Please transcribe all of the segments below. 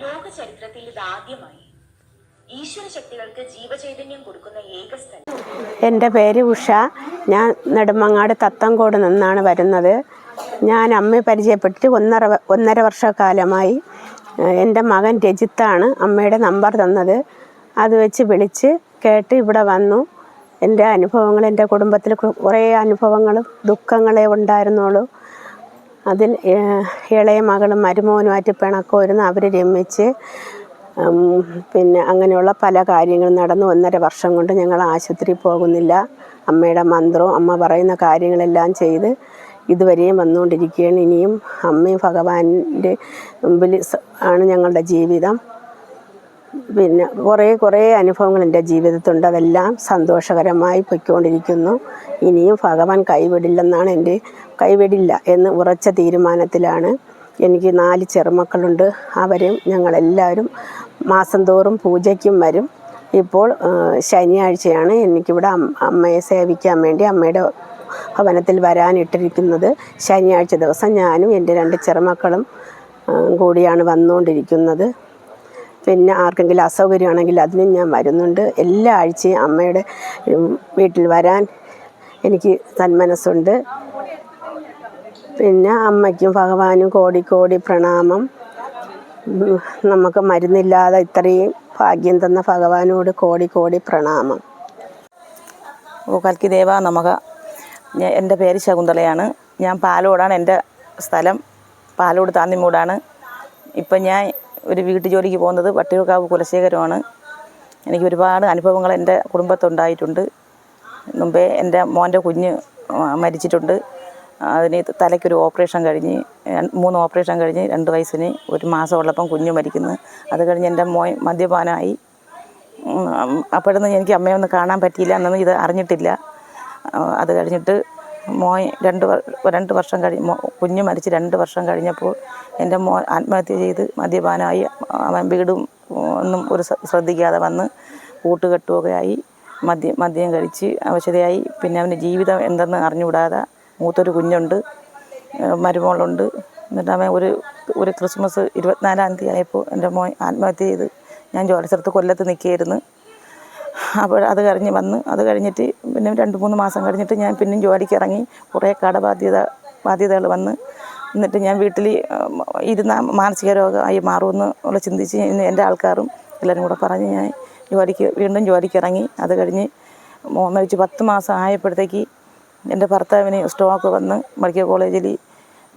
ലോക ചരിത്രത്തിൽ ഇതാദ്യമായി ഈശ്വര ശക്തികൾക്ക് ജീവചൈതന്യം കൊടുക്കുന്ന ഏക സ്ഥലം. എൻ്റെ പേര് ഉഷ. ഞാൻ നെടുമങ്ങാട് തത്തങ്കോട് നിന്നാണ് വരുന്നത്. ഞാൻ അമ്മയെ പരിചയപ്പെട്ടിട്ട് ഒന്നര വർഷക്കാലമായി. എൻ്റെ മകൻ രജിത്താണ് അമ്മയുടെ നമ്പർ തന്നത്. അത് വെച്ച് വിളിച്ച് കേട്ട് ഇവിടെ വന്നു. എൻ്റെ അനുഭവങ്ങൾ, എൻ്റെ കുടുംബത്തിൽ കുറേ അനുഭവങ്ങളും ദുഃഖങ്ങളെ ഉണ്ടായിരുന്നുള്ളൂ. അതിൽ ഇളയ മകളും മരുമോനുമായിട്ട് പിണക്കമായിരുന്നു. അവർ രമിച്ച് പിന്നെ അങ്ങനെയുള്ള പല കാര്യങ്ങളും നടന്നു. 1.5 വർഷം കൊണ്ട് ഞങ്ങൾ ആശുപത്രിയിൽ പോകുന്നില്ല. അമ്മയുടെ മന്ത്രവും അമ്മ പറയുന്ന കാര്യങ്ങളെല്ലാം ചെയ്ത് ഇതുവരെയും വന്നുകൊണ്ടിരിക്കുകയാണ്. ഇനിയും അമ്മയും ഭഗവാന്റെ മുമ്പിൽ ആണ് ഞങ്ങളുടെ ജീവിതം. പിന്നെ കുറേ അനുഭവങ്ങൾ എൻ്റെ ജീവിതത്തിലുണ്ട്. അതെല്ലാം സന്തോഷകരമായി പൊയ്ക്കൊണ്ടിരിക്കുന്നു. ഇനിയും ഭഗവാൻ കൈവിടില്ല എന്ന് ഉറച്ച തീരുമാനത്തിലാണ്. എനിക്ക് 4 ചെറുമക്കളുണ്ട്. അവരും ഞങ്ങളെല്ലാവരും മാസം തോറും പൂജയ്ക്കും വരും. ഇപ്പോൾ ശനിയാഴ്ചയാണ് എനിക്കിവിടെ അമ്മയെ സേവിക്കാൻ വേണ്ടി അമ്മയുടെ ഭവനത്തിൽ വരാനിട്ടിരിക്കുന്നത്. ശനിയാഴ്ച ദിവസം ഞാനും എൻ്റെ 2 ചെറുമക്കളും കൂടിയാണ് വന്നുകൊണ്ടിരിക്കുന്നത്. പിന്നെ ആർക്കെങ്കിലും അസൗകര്യമാണെങ്കിൽ അതിനും ഞാൻ വരുന്നുണ്ട്. എല്ലാ ആഴ്ചയും അമ്മയുടെ വീട്ടിൽ വരാൻ എനിക്ക് സന്മനസ്സുണ്ട്. പിന്നെ അമ്മയ്ക്കും ഭഗവാനും കോടി പ്രണാമം. നമുക്ക് മരുന്നില്ലാതെ ഇത്രയും ഭാഗ്യം തന്ന ഭഗവാനോട് കോടി പ്രണാമം. കൽക്കി ദേവ നമഃ. എൻ്റെ പേര് ശകുന്തളയാണ്. ഞാൻ പാലോടാണ് എൻ്റെ സ്ഥലം. പാലോട് താന്നിമൂടാണ്. ഇപ്പം ഞാൻ ഒരു വീട്ടു ജോലിക്ക് പോകുന്നത് വട്ടിയൂർക്കാവ് കുലശേഖരമാണ്. എനിക്ക് ഒരുപാട് അനുഭവങ്ങൾ എൻ്റെ കുടുംബത്തുണ്ടായിട്ടുണ്ട്. മുമ്പേ എൻ്റെ മോൻ്റെ കുഞ്ഞ് മരിച്ചിട്ടുണ്ട്. അതിന് തലയ്ക്കൊരു ഓപ്പറേഷൻ കഴിഞ്ഞ് 3 ഓപ്പറേഷൻ കഴിഞ്ഞ് 2 വയസ്സിന് 1 മാസം ഉള്ളപ്പം കുഞ്ഞ് മരിക്കുന്നു. അത് കഴിഞ്ഞ് എൻ്റെ മോൻ മദ്യപാനമായി. അപ്പോഴൊന്നും എനിക്ക് അമ്മയെ ഒന്ന് കാണാൻ പറ്റിയില്ല, എന്നൊന്നും ഇത് അറിഞ്ഞിട്ടില്ല. അത് കഴിഞ്ഞിട്ട് മോൻ 2 വർഷം കുഞ്ഞ് മരിച്ച് 2 വർഷം കഴിഞ്ഞപ്പോൾ എൻ്റെ മോൻ ആത്മഹത്യ ചെയ്ത് മദ്യപാനമായി. അവൻ വീടും ഒന്നും ശ്രദ്ധിക്കാതെ വന്ന് കൂട്ടുകെട്ടുകയായി. മദ്യം കഴിച്ച് അവശതയായി. പിന്നെ അവന് ജീവിതം എന്തെന്ന് അറിഞ്ഞുകൂടാതെ മൂത്തൊരു കുഞ്ഞുണ്ട്, മരുമോളുണ്ട്. എന്നിട്ട് അവൻ ഒരു ക്രിസ്മസ് 24-ാം തീയതി ആയപ്പോൾ എൻ്റെ മോൻ ആത്മഹത്യ ചെയ്ത്. ഞാൻ ജോലി സ്ഥലത്ത് കൊല്ലത്ത് നിൽക്കുകയായിരുന്നു. അപ്പോൾ അത് കഴിഞ്ഞിട്ട് പിന്നെ 2-3 മാസം കഴിഞ്ഞിട്ട് ഞാൻ പിന്നെയും ജോലിക്ക് ഇറങ്ങി. കുറേ ബാധ്യതകൾ വന്ന്. എന്നിട്ട് ഞാൻ വീട്ടിൽ ഇരുന്ന മാനസിക രോഗമായി മാറുമെന്നുള്ള ചിന്തിച്ച് എൻ്റെ ആൾക്കാരും എല്ലാവരും കൂടെ പറഞ്ഞ് ഞാൻ വീണ്ടും ജോലിക്ക് ഇറങ്ങി. അത് കഴിഞ്ഞ് മോൻ മരിച്ച് 10 മാസം ആയപ്പോഴത്തേക്ക് എൻ്റെ ഭർത്താവിന് സ്ട്രോക്ക് വന്ന് മെഡിക്കൽ കോളേജിൽ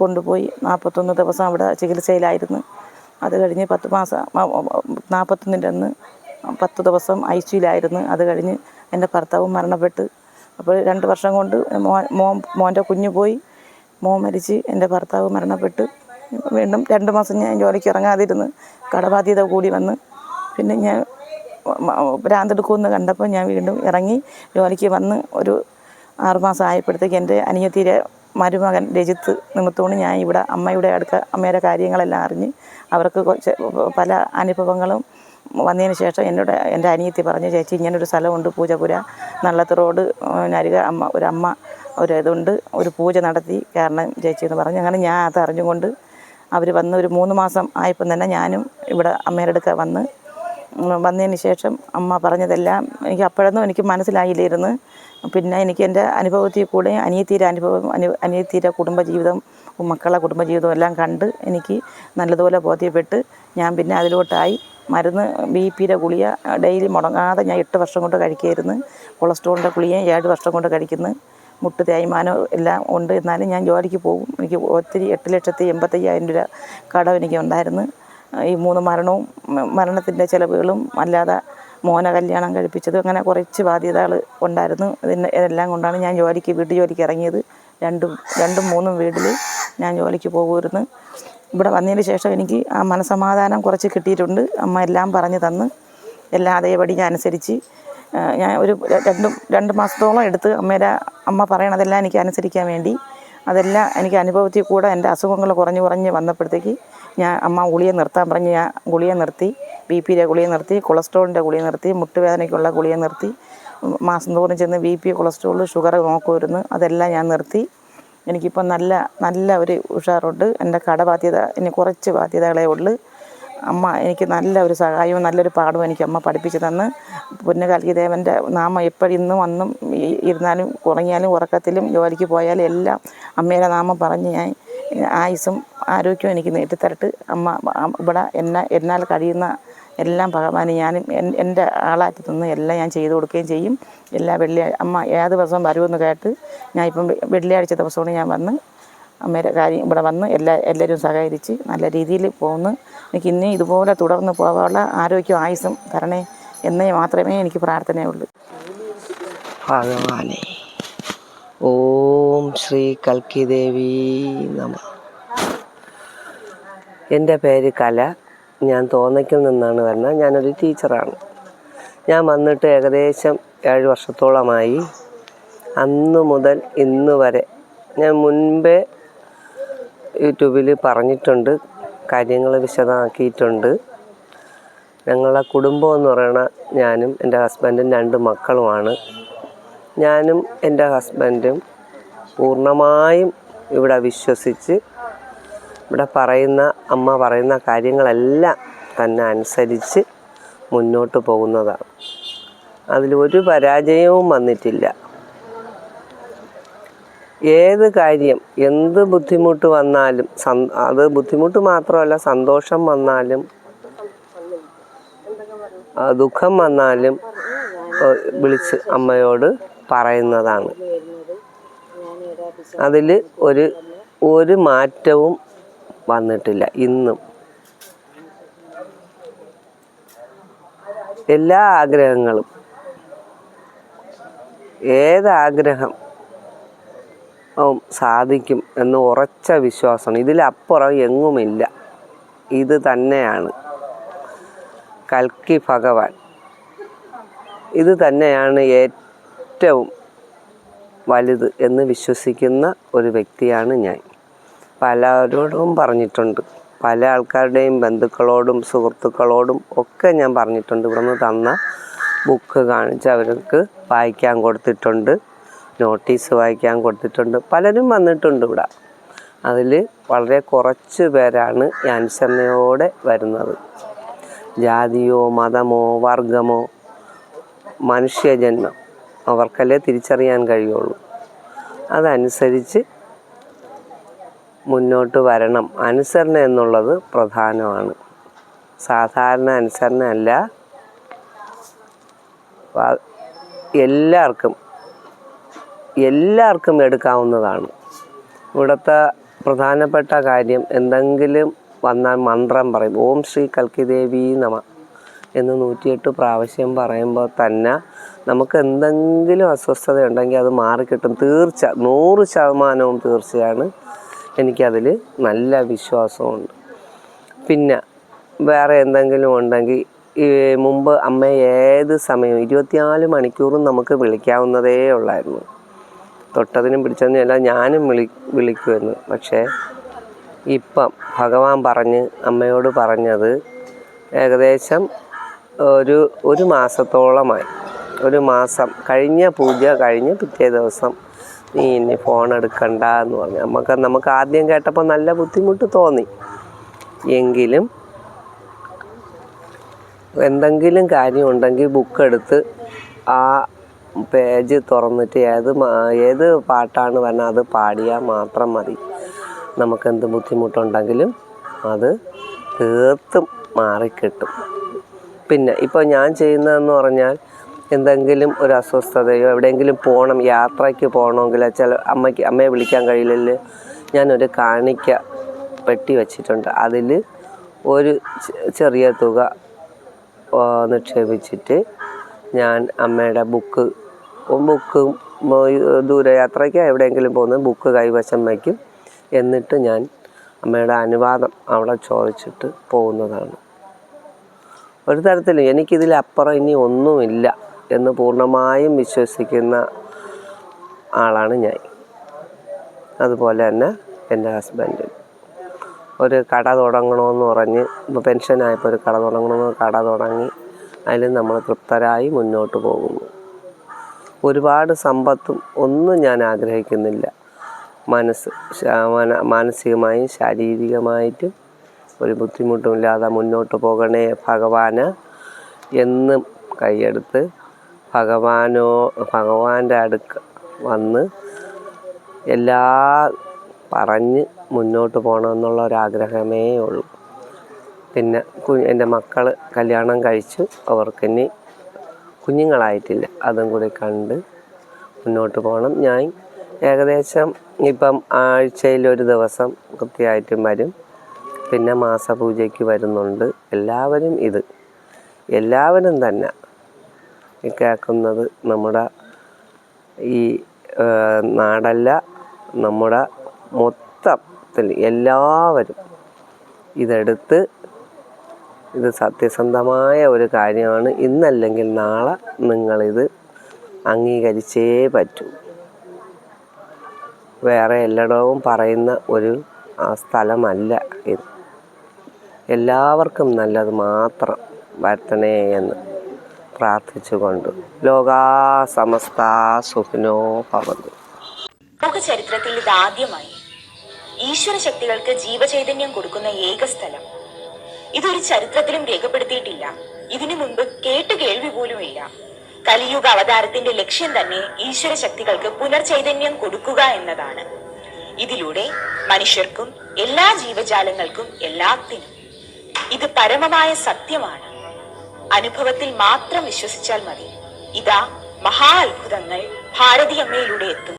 കൊണ്ടുപോയി. 41 ദിവസം അവിടെ ചികിത്സയിലായിരുന്നു. അത് കഴിഞ്ഞ് 41 അന്ന് 10 ദിവസം ICUലായിരുന്നു. അത് കഴിഞ്ഞ് എൻ്റെ ഭർത്താവും മരണപ്പെട്ട്. അപ്പോൾ 2 വർഷം കൊണ്ട് മോൻ്റെ കുഞ്ഞ് പോയി, മോൻ മരിച്ച്, എൻ്റെ ഭർത്താവ് മരണപ്പെട്ട്. വീണ്ടും 2 മാസം ഞാൻ ജോലിക്ക് ഇറങ്ങാതിരുന്ന് കടബാധ്യത കൂടി വന്ന്. പിന്നെ ഞാൻ ഭ്രാന്തെടുക്കുമെന്ന് കണ്ടപ്പോൾ ഞാൻ വീണ്ടും ഇറങ്ങി ജോലിക്ക് വന്ന്. ഒരു 6 മാസം ആയപ്പോഴത്തേക്ക് എൻ്റെ അനിയത്തിയുടെ മരുമകൻ രജിത്ത് നിമിത്തമാണ് ഞാൻ ഇവിടെ അമ്മയുടെ കാര്യങ്ങളെല്ലാം അറിഞ്ഞ്. അവർക്ക് പല അനുഭവങ്ങളും വന്നതിന് ശേഷം എൻ്റെ അനിയത്തി പറഞ്ഞു, ചേച്ചി ഇങ്ങനൊരു സ്ഥലമുണ്ട്, പൂജപുര, നള്ളത്ത് റോഡ് നരിക ഇതുണ്ട്, ഒരു പൂജ നടത്തി കാരണം ചേച്ചി എന്ന് പറഞ്ഞു. അങ്ങനെ ഞാൻ അത് അറിഞ്ഞുകൊണ്ട് അവർ വന്ന് ഒരു 3 മാസം ആയപ്പം തന്നെ ഞാനും ഇവിടെ അമ്മയുടെ അടുക്ക വന്നതിന് ശേഷം അമ്മ പറഞ്ഞതെല്ലാം അപ്പോഴൊന്നും എനിക്ക് മനസ്സിലായില്ലായിരുന്നു. പിന്നെ എനിക്ക് എൻ്റെ അനുഭവത്തിൽ കൂടെ അനിയത്തിയുടെ കുടുംബജീവിതം, മക്കളുടെ കുടുംബജീവിതം എല്ലാം കണ്ട് എനിക്ക് നല്ലതുപോലെ ബോധ്യപ്പെട്ട് ഞാൻ പിന്നെ അതിലോട്ടായി. മരുന്ന് BP-യുടെ ഗുളിക ഡെയിലി മുടങ്ങാതെ ഞാൻ 8 വർഷം കൊണ്ട് കഴിക്കുകയായിരുന്നു. കൊളസ്ട്രോളിൻ്റെ ഗുളിക 7 വർഷം കൊണ്ട് കഴിക്കുന്നു. മുട്ട് തേയ്മാനം എല്ലാം ഉണ്ട്. എന്നാലും ഞാൻ ജോലിക്ക് പോകും. എനിക്ക് ഒത്തിരി 8,85,000 രൂപ കടം എനിക്ക് ഉണ്ടായിരുന്നു. ഈ 3 മരണത്തിൻ്റെ ചിലവുകളും അല്ലാതെ മോനെ കല്യാണം കഴിപ്പിച്ചത്, അങ്ങനെ കുറച്ച് ബാധ്യതകൾ ഉണ്ടായിരുന്നു. ഇതെല്ലാം കൊണ്ടാണ് ഞാൻ വീട്ടു ജോലിക്ക് ഇറങ്ങിയത്. 2-3 വീട്ടിൽ ഞാൻ ജോലിക്ക് പോകുമായിരുന്നു. ഇവിടെ വന്നതിന് ശേഷം എനിക്ക് ആ മനസമാധാനം കുറച്ച് കിട്ടിയിട്ടുണ്ട്. അമ്മ എല്ലാം പറഞ്ഞു തന്ന് എല്ലാം അതേപടി ഞാൻ അനുസരിച്ച് ഞാൻ ഒരു 2 മാസത്തോളം എടുത്ത് അമ്മ പറയണതെല്ലാം എനിക്ക് അനുസരിക്കാൻ വേണ്ടി. അതെല്ലാം എനിക്ക് അനുഭവത്തിൽ കൂടെ എൻ്റെ അസുഖങ്ങൾ കുറഞ്ഞ് വന്നപ്പോഴത്തേക്ക് അമ്മ ഗുളിക നിർത്താൻ പറഞ്ഞ് ഞാൻ ഗുളിക നിർത്തി. BP-യുടെ ഗുളിക നിർത്തി, കൊളസ്ട്രോളിൻ്റെ ഗുളിക നിർത്തി, മുട്ടുവേദനയ്ക്കുള്ള ഗുളിക നിർത്തി. മാസം തോറും ചെന്ന് BP, കൊളസ്ട്രോൾ, ഷുഗർ നോക്കുമായിരുന്നു. അതെല്ലാം ഞാൻ നിർത്തി. എനിക്കിപ്പോൾ നല്ല ഒരു ഉഷാറുണ്ട്. എൻ്റെ കടബാധ്യത ഇനി കുറച്ച് ബാധ്യതകളേ ഉള്ളൂ. അമ്മ എനിക്ക് നല്ല ഒരു സഹായവും നല്ലൊരു പാഠവും എനിക്ക് അമ്മ പഠിപ്പിച്ചു തന്ന് പുണ്യകൽക്കിദേവൻ്റെ നാമം എപ്പോഴും ഇന്നും അന്നും ഇരുന്നാലും ഉറങ്ങിയാലും ഉറക്കത്തിലും ജോലിക്ക് പോയാലും എല്ലാം അമ്മയുടെ നാമം പറഞ്ഞ് ഞാൻ ആയുസ്സും ആരോഗ്യവും എനിക്ക് നേടിത്തരട്ട്. അമ്മ ഇവിടെ എന്നാൽ കഴിയുന്ന എല്ലാം ഭഗവാന് ഞാനും എൻ്റെ ആളാക്കി തന്ന് എല്ലാം ഞാൻ ചെയ്തു കൊടുക്കുകയും ചെയ്യും. എല്ലാ അമ്മ ഏത് ദിവസവും വരുമെന്ന് കേട്ട് ഞാൻ ഇപ്പം വെള്ളിയാഴ്ച ദിവസമാണ് ഞാൻ വന്ന് അമ്മയുടെ കാര്യം ഇവിടെ വന്ന് എല്ലാവരും സഹകരിച്ച് നല്ല രീതിയിൽ പോകുന്നു. എനിക്ക് ഇനി ഇതുപോലെ തുടർന്ന് പോകാനുള്ള ആരോഗ്യവും ആയുസ്സും തരണേ എന്നേ മാത്രമേ എനിക്ക് പ്രാർത്ഥനയുള്ളൂ. ഭഗവാനെ ഓം ശ്രീ കൽക്കി ദേവി നമഃ. എൻ്റെ പേര് കല. ഞാൻ തോന്നയ്ക്കിൽ നിന്നാണ് വരുന്നത്. ഞാനൊരു ടീച്ചറാണ്. ഞാൻ വന്നിട്ട് ഏകദേശം 7 വർഷത്തോളമായി. അന്ന് മുതൽ ഇന്ന് വരെ ഞാൻ മുൻപേ യൂട്യൂബിൽ പറഞ്ഞിട്ടുണ്ട്, കാര്യങ്ങൾ വിശദമാക്കിയിട്ടുണ്ട്. ഞങ്ങളുടെ കുടുംബം എന്ന് പറയുന്നത് ഞാനും എൻ്റെ ഹസ്ബൻഡും 2 മക്കളുമാണ്. ഞാനും എൻ്റെ ഹസ്ബൻഡും പൂർണ്ണമായും ഇവിടെ വിശ്വസിച്ച് ഇവിടെ പറയുന്ന അമ്മ പറയുന്ന കാര്യങ്ങളെല്ലാം തന്നെ അനുസരിച്ച് മുന്നോട്ട് പോകുന്നതാണ്. അതിലൊരു പരാജയവും വന്നിട്ടില്ല. ഏത് കാര്യം എന്ത് ബുദ്ധിമുട്ട് വന്നാലും അത് ബുദ്ധിമുട്ട് മാത്രമല്ല, സന്തോഷം വന്നാലും ദുഃഖം വന്നാലും വിളിച്ച് അമ്മയോട് പറയുന്നതാണ്. അതിൽ ഒരു മാറ്റവും വന്നിട്ടില്ല. ഇന്നും എല്ലാ ആഗ്രഹങ്ങളും ഏതാഗ്രഹം സാധിക്കും എന്ന് ഉറച്ച വിശ്വാസമാണ്. ഇതിലപ്പുറം എങ്ങുമില്ല. ഇത് തന്നെയാണ് കൽക്കി ഭഗവാൻ. ഇത് തന്നെയാണ് ഏറ്റവും വലുത് എന്ന് വിശ്വസിക്കുന്ന ഒരു വ്യക്തിയാണ് ഞാൻ. പലരോടും പറഞ്ഞിട്ടുണ്ട്, പല ആൾക്കാരുടെയും ബന്ധുക്കളോടും സുഹൃത്തുക്കളോടും ഒക്കെ ഞാൻ പറഞ്ഞിട്ടുണ്ട്. ഇവിടുന്ന് തന്ന ബുക്ക് കാണിച്ച് അവർക്ക് വായിക്കാൻ കൊടുത്തിട്ടുണ്ട്, നോട്ടീസ് വായിക്കാൻ കൊടുത്തിട്ടുണ്ട്. പലരും വന്നിട്ടുണ്ട് ഇവിടെ. അതിൽ വളരെ കുറച്ച് പേരാണ് ഈ അനുസരണയോടെ വരുന്നത്. ജാതിയോ മതമോ വർഗമോ മനുഷ്യജന്മം അവർക്കല്ലേ തിരിച്ചറിയാൻ കഴിയുള്ളൂ. അതനുസരിച്ച് മുന്നോട്ട് വരണം. അനുസരണ എന്നുള്ളത് പ്രധാനമാണ്. സാധാരണ അനുസരണയല്ല. എല്ലാവർക്കും എടുക്കാവുന്നതാണ്. ഇവിടുത്തെ പ്രധാനപ്പെട്ട കാര്യം എന്തെങ്കിലും വന്നാൽ മന്ത്രം പറയും. ഓം ശ്രീ കൽക്കി ദേവി നമഃ എന്ന് 108 പ്രാവശ്യം പറയുമ്പോൾ തന്നെ നമുക്ക് എന്തെങ്കിലും അസ്വസ്ഥത ഉണ്ടെങ്കിൽ അത് മാറിക്കിട്ടും. 100% തീർച്ചയാണ്. എനിക്കതിൽ നല്ല വിശ്വാസമുണ്ട്. പിന്നെ വേറെ എന്തെങ്കിലും ഉണ്ടെങ്കിൽ മുമ്പ് അമ്മയെ ഏത് സമയവും 24 മണിക്കൂറും നമുക്ക് വിളിക്കാവുന്നതേ ഉള്ളായിരുന്നു. തൊട്ടതിനും പിടിച്ചതിനും എല്ലാം ഞാനും വിളിക്കുമായിരുന്നു. പക്ഷേ ഇപ്പം ഭഗവാൻ പറഞ്ഞ് അമ്മയോട് പറഞ്ഞത് ഏകദേശം ഒരു മാസത്തോളമായി. 1 മാസം കഴിഞ്ഞ പൂജ കഴിഞ്ഞ് പിറ്റേ ദിവസം നീ ഇനി ഫോൺ എടുക്കണ്ട എന്ന് പറഞ്ഞു. നമുക്ക് ആദ്യം കേട്ടപ്പോൾ നല്ല ബുദ്ധിമുട്ട് തോന്നി. എങ്കിലും എന്തെങ്കിലും കാര്യമുണ്ടെങ്കിൽ ബുക്കെടുത്ത് ആ പേജ് തുറന്നിട്ട് ഏത് പാട്ടാണ് പറഞ്ഞാൽ അത് പാടിയാൽ മാത്രം മതി. നമുക്കെന്ത് ബുദ്ധിമുട്ടുണ്ടെങ്കിലും അത് തീർത്തും മാറിക്കിട്ടും. പിന്നെ ഇപ്പോൾ ഞാൻ ചെയ്യുന്നതെന്ന് പറഞ്ഞാൽ എന്തെങ്കിലും ഒരു അസ്വസ്ഥതയോ എവിടെയെങ്കിലും പോകണം, യാത്രയ്ക്ക് പോകണമെങ്കിൽ അമ്മയെ വിളിക്കാൻ കഴിയില്ലല്ലോ, ഞാനൊരു കാണിക്ക പെട്ടി വച്ചിട്ടുണ്ട്. അതിൽ ഒരു ചെറിയ തുക നിക്ഷേപിച്ചിട്ട് ഞാൻ അമ്മയുടെ ബുക്ക് ദൂരയാത്രയ്ക്ക് എവിടെയെങ്കിലും പോകുന്ന ബുക്ക് കൈവശം വയ്ക്കും. എന്നിട്ട് ഞാൻ അമ്മയുടെ അനുവാദം അവിടെ ചോദിച്ചിട്ട് പോകുന്നതാണ്. ഒരു തരത്തിലും എനിക്കിതിലപ്പുറം ഇനി ഒന്നുമില്ല എന്ന് പൂർണ്ണമായും വിശ്വസിക്കുന്ന ആളാണ് ഞാൻ. അതുപോലെ തന്നെ എൻ്റെ ഹസ്ബൻഡ് ഒരു കട തുടങ്ങണമെന്ന് പറഞ്ഞ് ഇപ്പോൾ പെൻഷനായപ്പോൾ ഒരു കട തുടങ്ങി. അതിൽ നമ്മൾ തൃപ്തരായി മുന്നോട്ട് പോകുന്നു. ഒരുപാട് സമ്പത്തും ഒന്നും ഞാൻ ആഗ്രഹിക്കുന്നില്ല. മാനസികമായും ശാരീരികമായിട്ടും ഒരു ബുദ്ധിമുട്ടുമില്ലാതെ മുന്നോട്ട് പോകണേ ഭഗവാന് എന്നും കൈയെടുത്ത് ഭഗവാന്റെ അടുക്ക വന്ന് എല്ലാ പറഞ്ഞ് മുന്നോട്ട് പോകണമെന്നുള്ള ഒരാഗ്രഹമേ ഉള്ളൂ. പിന്നെ എൻ്റെ മക്കൾ കല്യാണം കഴിച്ചു, അവർക്കിനി കുഞ്ഞുങ്ങളായിട്ടില്ല, അതും കൂടി കണ്ട് മുന്നോട്ട് പോകണം. ഞാൻ ഏകദേശം ഇപ്പം ആഴ്ചയിലൊരു ദിവസം കൃത്യമായിട്ടും വരും. പിന്നെ മാസപൂജയ്ക്ക് വരുന്നുണ്ട്. എല്ലാവരും തന്നെ കേൾക്കുന്നത് നമ്മുടെ ഈ നാടല്ല, നമ്മുടെ മൊത്തത്തിൽ എല്ലാവരും ഇതെടുത്ത് ഇത് സത്യസന്ധമായ ഒരു കാര്യമാണ്. ഇന്നല്ലെങ്കിൽ നാളെ നിങ്ങളിത് അംഗീകരിച്ചേ പറ്റൂ. വേറെ എല്ലായിടവും പറയുന്ന ഒരു സ്ഥലമല്ല ഇത്. എല്ലാവർക്കും നല്ലത് മാത്രം വരുത്തണേ എന്ന് പ്രാർത്ഥിച്ചുകൊണ്ട് ലോകാ സമസ്താ സുഖിനോ ഭവന്തു. ലോക ചരിത്രത്തിൽ ഇതാദ്യമായി ഈശ്വര ശക്തികൾക്ക് ജീവചൈതന്യം കൊടുക്കുന്ന ഏക സ്ഥലം. ഇതൊരു ചരിത്രത്തിലും രേഖപ്പെടുത്തിയിട്ടില്ല. ഇതിനു മുൻപ് കേട്ട് കേൾവി പോലുമില്ല. കലിയുഗ അവതാരത്തിന്റെ ലക്ഷ്യം തന്നെ ഈശ്വര ശക്തികൾക്ക് പുനർചൈതന്യം കൊടുക്കുക എന്നതാണ്. ഇതിലൂടെ മനുഷ്യർക്കും എല്ലാ ജീവജാലങ്ങൾക്കും എല്ലാത്തിനും ഇത് പരമമായ സത്യമാണ്. അനുഭവത്തിൽ മാത്രം വിശ്വസിച്ചാൽ മതി. ഇതാ മഹാ അത്ഭുതങ്ങൾ ഭാരതീയമ്മയിലൂടെ എത്തുന്നു.